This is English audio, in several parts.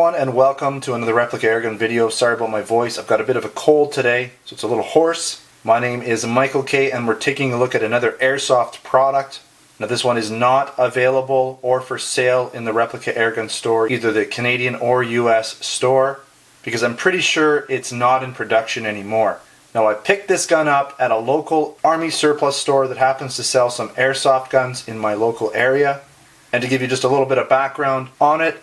everyone, and welcome to another replica airgun video. Sorry about my voice, I've got a bit of a cold today, so it's a little hoarse. My name is Michael K, and we're taking a look at another Airsoft product. Now this one is not available or for sale in the replica airgun store, either the Canadian or US store, because I'm pretty sure it's not in production anymore. Now I picked this gun up at a local Army surplus store that happens to sell some airsoft guns in my local area. And to give you just a little bit of background on it,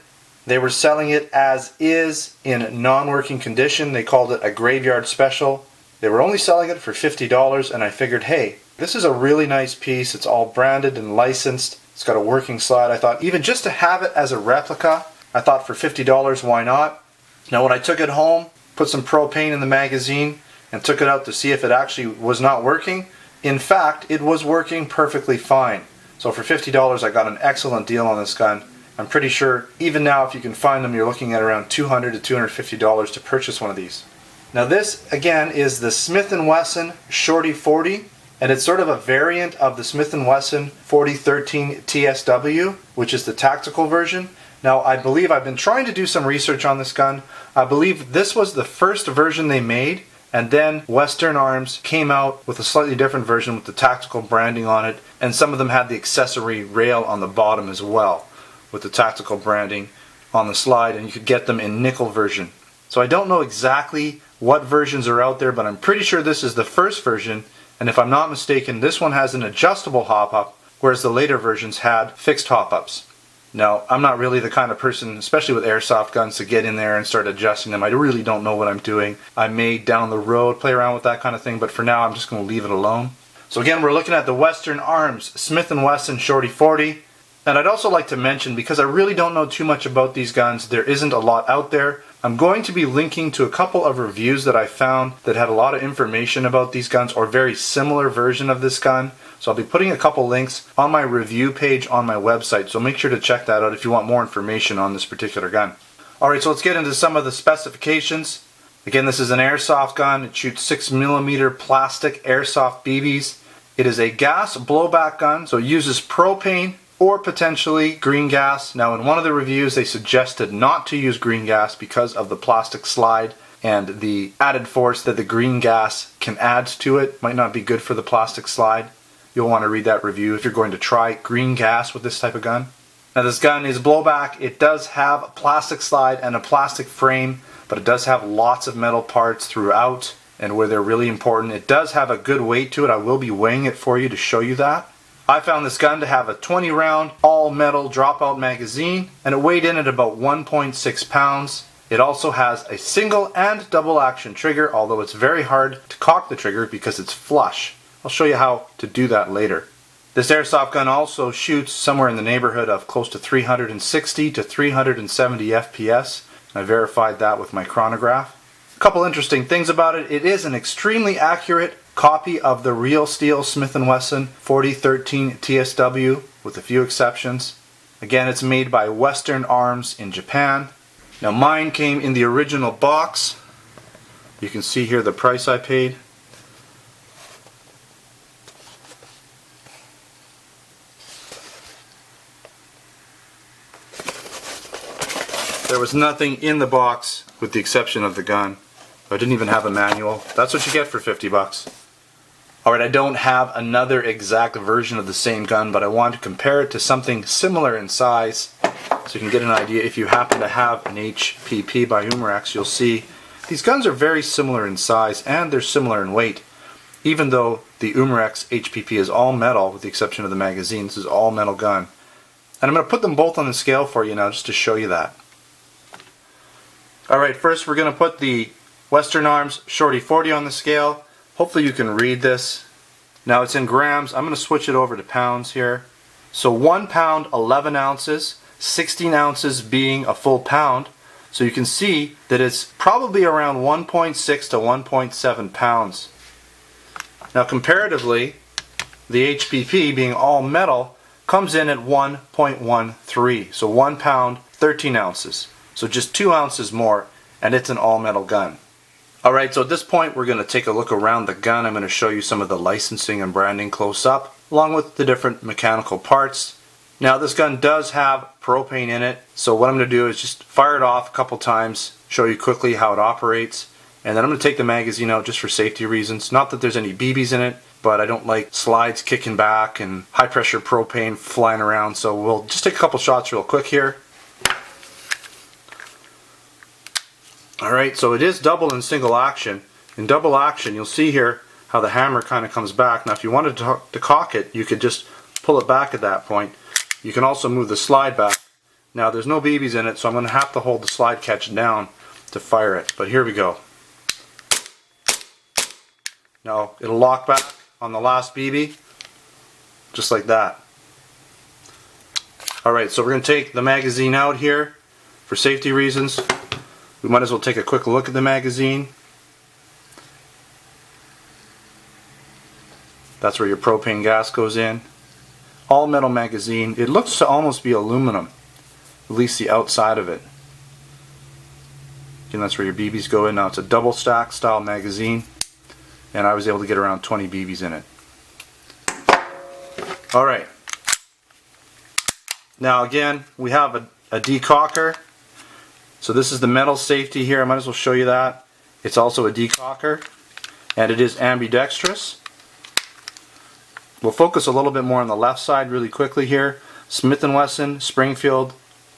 they were selling it as is in non-working condition. They called it a graveyard special. They were only selling it for $50, and I figured, hey, this is a really nice piece. It's all branded and licensed. It's got a working slide. I thought even just to have it as a replica, I thought for $50, why not? Now when I took it home, put some propane in the magazine and took it out to see if it actually was not working, in fact, it was working perfectly fine. So for $50, I got an excellent deal on this gun. I'm pretty sure even now if you can find them, you're looking at around $200 to $250 to purchase one of these. Now this again is the Smith & Wesson Shorty 40, and it's sort of a variant of the Smith & Wesson 4013 TSW, which is the tactical version. Now I believe I've been trying to do some research on this gun. I believe this was the first version they made, and then Western Arms came out with a slightly different version with the tactical branding on it, and some of them had the accessory rail on the bottom as well with the tactical branding on the slide, and you could get them in nickel version. So I don't know exactly what versions are out there, but I'm pretty sure this is the first version, and if I'm not mistaken, this one has an adjustable hop-up, whereas the later versions had fixed hop-ups. Now, I'm not really the kind of person, especially with airsoft guns, to get in there and start adjusting them. I really don't know what I'm doing. I may down the road play around with that kind of thing, but for now I'm just going to leave it alone. So again, we're looking at the Western Arms Smith & Wesson Shorty 40. And I'd also like to mention, because I really don't know too much about these guns, there isn't a lot out there. I'm going to be linking to a couple of reviews that I found that had a lot of information about these guns, or very similar version of this gun. So I'll be putting a couple links on my review page on my website, so make sure to check that out if you want more information on this particular gun. Alright, so let's get into some of the specifications. Again, this is an airsoft gun. It shoots 6mm plastic airsoft BBs. It is a gas blowback gun, so it uses propane or potentially green gas. Now in one of the reviews they suggested not to use green gas because of the plastic slide and the added force that the green gas can add to it. Might not be good for the plastic slide. You'll want to read that review if you're going to try green gas with this type of gun. Now this gun is blowback. It does have a plastic slide and a plastic frame, but it does have lots of metal parts throughout, and where they're really important, it does have a good weight to it. I will be weighing it for you to show you that. I found this gun to have a 20 round all metal dropout magazine, and it weighed in at about 1.6 pounds. It also has a single and double action trigger, although it's very hard to cock the trigger because it's flush. I'll show you how to do that later. This airsoft gun also shoots somewhere in the neighborhood of close to 360 to 370 FPS. I verified that with my chronograph. A couple interesting things about it. It is an extremely accurate copy of the real steel Smith & Wesson 4013 TSW, with a few exceptions. Again, it's made by Western Arms in Japan. Now mine came in the original box. You can see here the price I paid. There was nothing in the box with the exception of the gun. I didn't even have a manual. That's what you get for 50 bucks. Alright, I don't have another exact version of the same gun, but I want to compare it to something similar in size so you can get an idea. If you happen to have an HPP by Umarex, you'll see these guns are very similar in size and they're similar in weight. Even though the Umarex HPP is all metal, with the exception of the magazine, this is all metal gun. And I'm going to put them both on the scale for you now just to show you that. Alright, first we're going to put the Western Arms Shorty 40 on the scale. Hopefully you can read this. Now it's in grams. I'm going to switch it over to pounds here. So 1 pound, 11 ounces, 16 ounces being a full pound. So you can see that it's probably around 1.6 to 1.7 pounds. Now comparatively, the HPP being all metal comes in at 1.13. So 1 pound, 13 ounces. So just 2 ounces more, and it's an all metal gun. Alright, so at this point we're going to take a look around the gun. I'm going to show you some of the licensing and branding close up, along with the different mechanical parts. Now this gun does have propane in it. So what I'm going to do is just fire it off a couple times, show you quickly how it operates, and then I'm going to take the magazine out just for safety reasons. Not that there's any BBs in it, but I don't like slides kicking back and high pressure propane flying around, so we'll just take a couple shots real quick here. Alright, so it is double and single action. In double action, you'll see here how the hammer kind of comes back. Now if you wanted to cock it, you could just pull it back at that point. You can also move the slide back. Now there's no BBs in it, so I'm going to have to hold the slide catch down to fire it. But here we go. Now it'll lock back on the last BB, just like that. Alright, so we're going to take the magazine out here for safety reasons. We might as well take a quick look at the magazine. That's where your propane gas goes in. All metal magazine. It looks to almost be aluminum, at least the outside of it. Again, that's where your BBs go in. Now it's a double stack style magazine, and I was able to get around 20 BBs in it. Alright. Now again, we have a decocker. So this is the metal safety here. I might as well show you that. It's also a decocker, and it is ambidextrous. We'll focus a little bit more on the left side really quickly here. Smith & Wesson, Springfield,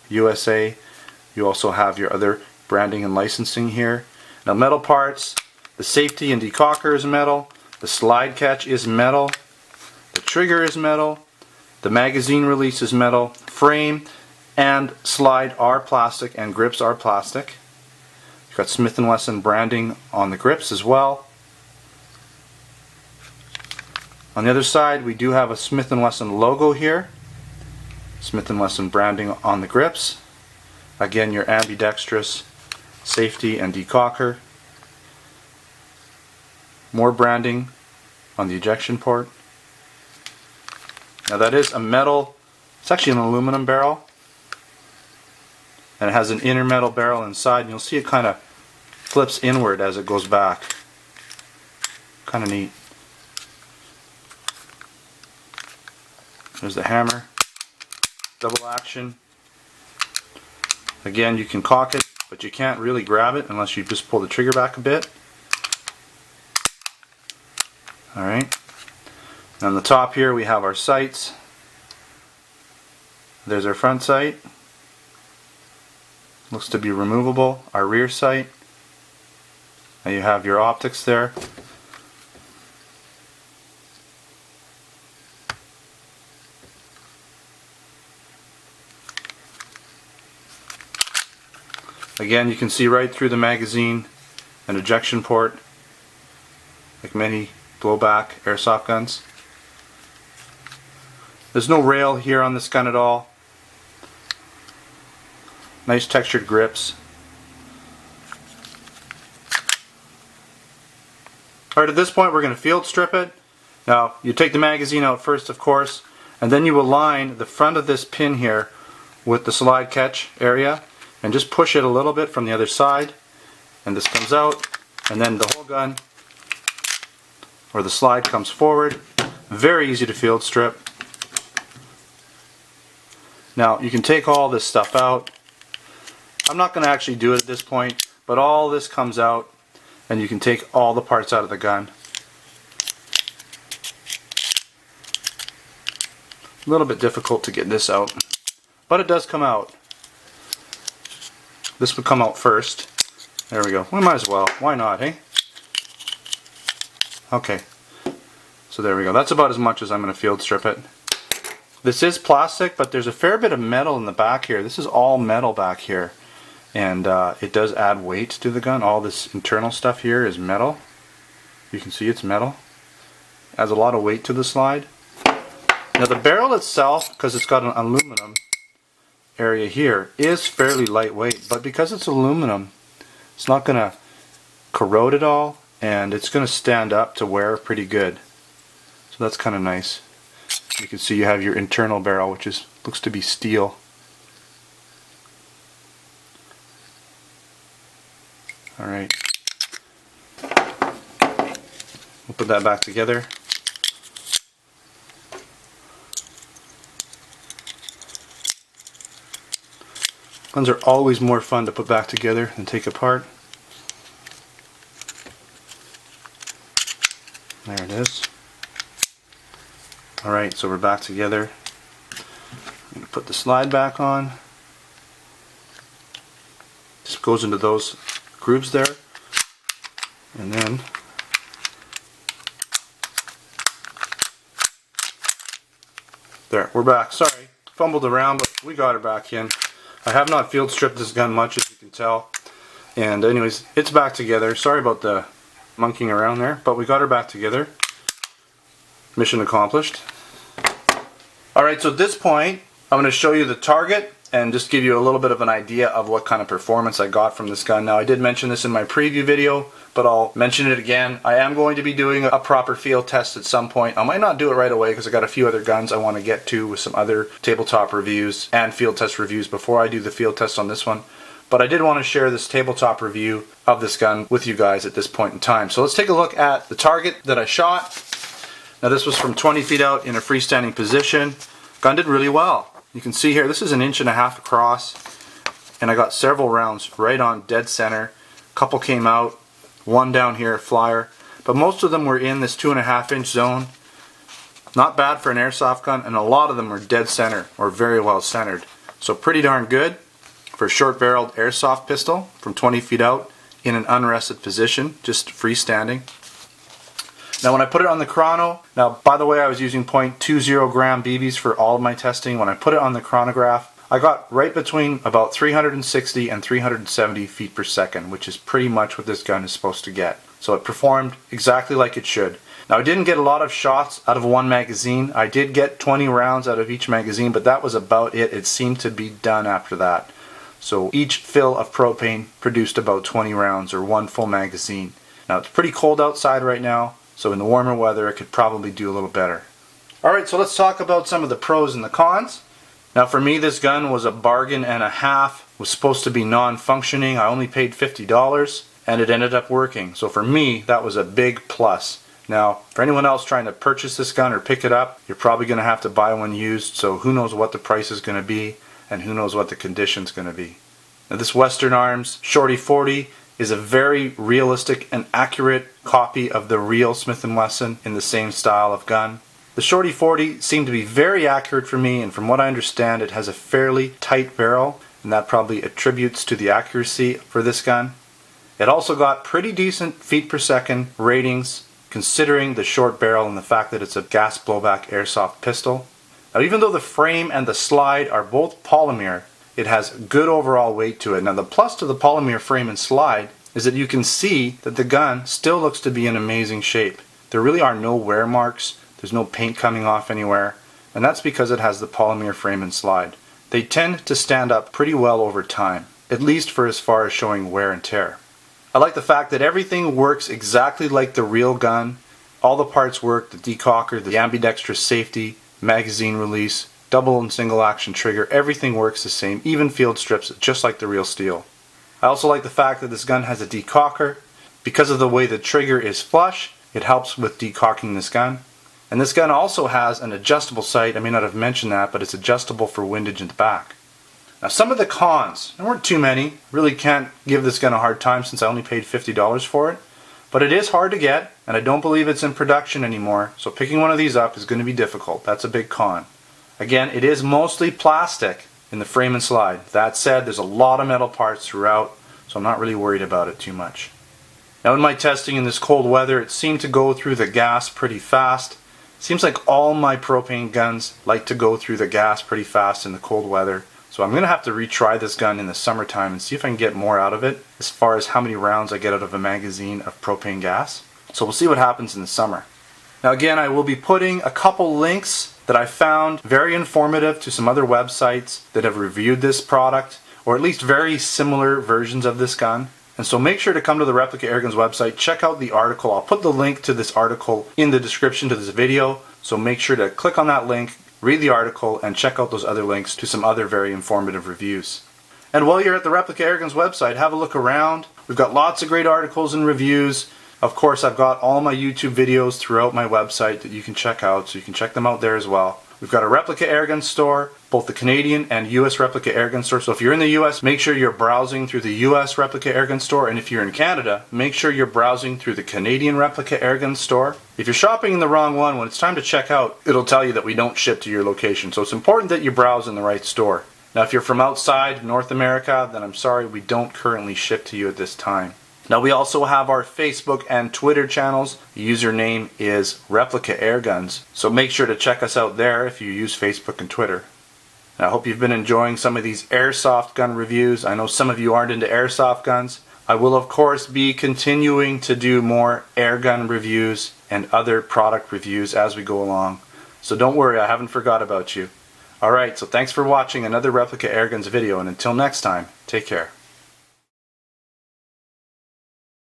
USA. You also have your other branding and licensing here. Now metal parts, the safety and decocker is metal, the slide catch is metal, the trigger is metal, the magazine release is metal, frame and slide are plastic, and grips are plastic. You've got Smith & Wesson branding on the grips as well. On the other side, we do have a Smith & Wesson logo here. Smith & Wesson branding on the grips. Again, your ambidextrous safety and decocker. More branding on the ejection port. Now that is a metal, it's actually an aluminum barrel, and it has an inner metal barrel inside, and you'll see it kind of flips inward as it goes back. Kind of neat. There's the hammer. Double action. Again, you can cock it, but you can't really grab it unless you just pull the trigger back a bit. Alright. On the top here we have our sights. There's our front sight. Looks to be removable. Our rear sight. Now you have your optics there. Again, you can see right through the magazine and ejection port, like many blowback airsoft guns. There's no rail here on this gun at all. Nice textured grips. Alright, at this point we're going to field strip it. Now, you take the magazine out first, of course, and then you align the front of this pin here with the slide catch area, and just push it a little bit from the other side, and this comes out, and then the whole gun or the slide comes forward. Very easy to field strip. Now you can take all this stuff out. I'm not going to actually do it at this point, but all this comes out, and you can take all the parts out of the gun. A little bit difficult to get this out, but it does come out. This would come out first. There we go. We might as well. Why not, hey? Okay. So there we go. That's about as much as I'm going to field strip it. This is plastic, but there's a fair bit of metal in the back here. This is all metal back here. And it does add weight to the gun. All this internal stuff here is metal. You can see it's metal. Adds a lot of weight to the slide. Now the barrel itself, because it's got an aluminum area here, is fairly lightweight, but because it's aluminum, it's not going to corrode at all, and it's going to stand up to wear pretty good. So that's kind of nice. You can see you have your internal barrel, which looks to be steel. Alright. We'll put that back together. Guns are always more fun to put back together than take apart. There it is. Alright, so we're back together. I'm going to put the slide back on. Just goes into those grooves there. And then there, we're back. Sorry, fumbled around, but we got her back in. I have not field stripped this gun much, as you can tell. And anyways, it's back together. Sorry about the monkeying around there, but we got her back together. Mission accomplished. Alright, so at this point, I'm going to show you the target and just give you a little bit of an idea of what kind of performance I got from this gun. Now, I did mention this in my preview video, but I'll mention it again. I am going to be doing a proper field test at some point. I might not do it right away because I got a few other guns I want to get to with some other tabletop reviews and field test reviews before I do the field test on this one. But I did want to share this tabletop review of this gun with you guys at this point in time. So let's take a look at the target that I shot. Now, this was from 20 feet out in a freestanding position. Gun did really well. You can see here, this is 1.5 inches across, and I got several rounds right on dead center. A couple came out, one down here, flyer, but most of them were in this 2.5 inch zone. Not bad for an airsoft gun, and a lot of them were dead center, or very well centered. So pretty darn good for a short barreled airsoft pistol from 20 feet out in an unrested position, just freestanding. Now, when I put it on the chrono, now by the way, I was using .20 gram BBs for all of my testing. When I put it on the chronograph, I got right between about 360 and 370 feet per second, which is pretty much what this gun is supposed to get. So it performed exactly like it should. Now, I didn't get a lot of shots out of one magazine. I did get 20 rounds out of each magazine, but that was about it. It seemed to be done after that. So each fill of propane produced about 20 rounds, or one full magazine. Now, it's pretty cold outside right now, so in the warmer weather it could probably do a little better. Alright, so let's talk about some of the pros and the cons. Now, for me, this gun was a bargain and a half. It was supposed to be non-functioning. I only paid $50 and it ended up working. So for me, that was a big plus. Now, for anyone else trying to purchase this gun or pick it up, you're probably going to have to buy one used, so who knows what the price is going to be and who knows what the condition's going to be. Now, this Western Arms Shorty 40 is a very realistic and accurate copy of the real Smith & Wesson in the same style of gun. The Shorty 40 seemed to be very accurate for me, and from what I understand, it has a fairly tight barrel, and that probably attributes to the accuracy for this gun. It also got pretty decent feet per second ratings, considering the short barrel and the fact that it's a gas blowback airsoft pistol. Now, even though the frame and the slide are both polymer, it has good overall weight to it. Now, the plus to the polymer frame and slide is that you can see that the gun still looks to be in amazing shape. There really are no wear marks, there's no paint coming off anywhere, and that's because it has the polymer frame and slide. They tend to stand up pretty well over time, at least for as far as showing wear and tear. I like the fact that everything works exactly like the real gun. All the parts work, the decocker, the ambidextrous safety, magazine release, double and single action trigger, everything works the same, even field strips, just like the real steel. I also like the fact that this gun has a decocker. Because of the way the trigger is flush, it helps with decocking this gun. And this gun also has an adjustable sight. I may not have mentioned that, but it's adjustable for windage in the back. Now, some of the cons, there weren't too many. Really can't give this gun a hard time since I only paid $50 for it. But it is hard to get, and I don't believe it's in production anymore, so picking one of these up is going to be difficult. That's a big con. Again, it is mostly plastic in the frame and slide. That said, there's a lot of metal parts throughout, so I'm not really worried about it too much. Now, in my testing in this cold weather, it seemed to go through the gas pretty fast. Seems like all my propane guns like to go through the gas pretty fast in the cold weather. So I'm going to have to retry this gun in the summertime and see if I can get more out of it as far as how many rounds I get out of a magazine of propane gas. So we'll see what happens in the summer. Now, again, I will be putting a couple links that I found very informative to some other websites that have reviewed this product, or at least very similar versions of this gun. And so make sure to come to the Replica Airguns website, check out the article. I'll put the link to this article in the description to this video, so make sure to click on that link, read the article, and check out those other links to some other very informative reviews. And while you're at the Replica Airguns website, have a look around. We've got lots of great articles and reviews. Of course, I've got all my YouTube videos throughout my website that you can check out, so you can check them out there as well. We've got a replica airgun store, both the Canadian and US replica airgun store. So if you're in the US, make sure you're browsing through the US replica airgun store. And if you're in Canada, make sure you're browsing through the Canadian replica airgun store. If you're shopping in the wrong one, when it's time to check out, it'll tell you that we don't ship to your location. So it's important that you browse in the right store. Now if you're from outside North America, then I'm sorry, we don't currently ship to you at this time. Now we also have our Facebook and Twitter channels. The username is Replica Airguns. So make sure to check us out there if you use Facebook and Twitter. Now, I hope you've been enjoying some of these airsoft gun reviews. I know some of you aren't into airsoft guns. I will of course be continuing to do more airgun reviews and other product reviews as we go along. So don't worry, I haven't forgot about you. Alright, so thanks for watching another Replica Airguns video, and until next time, take care.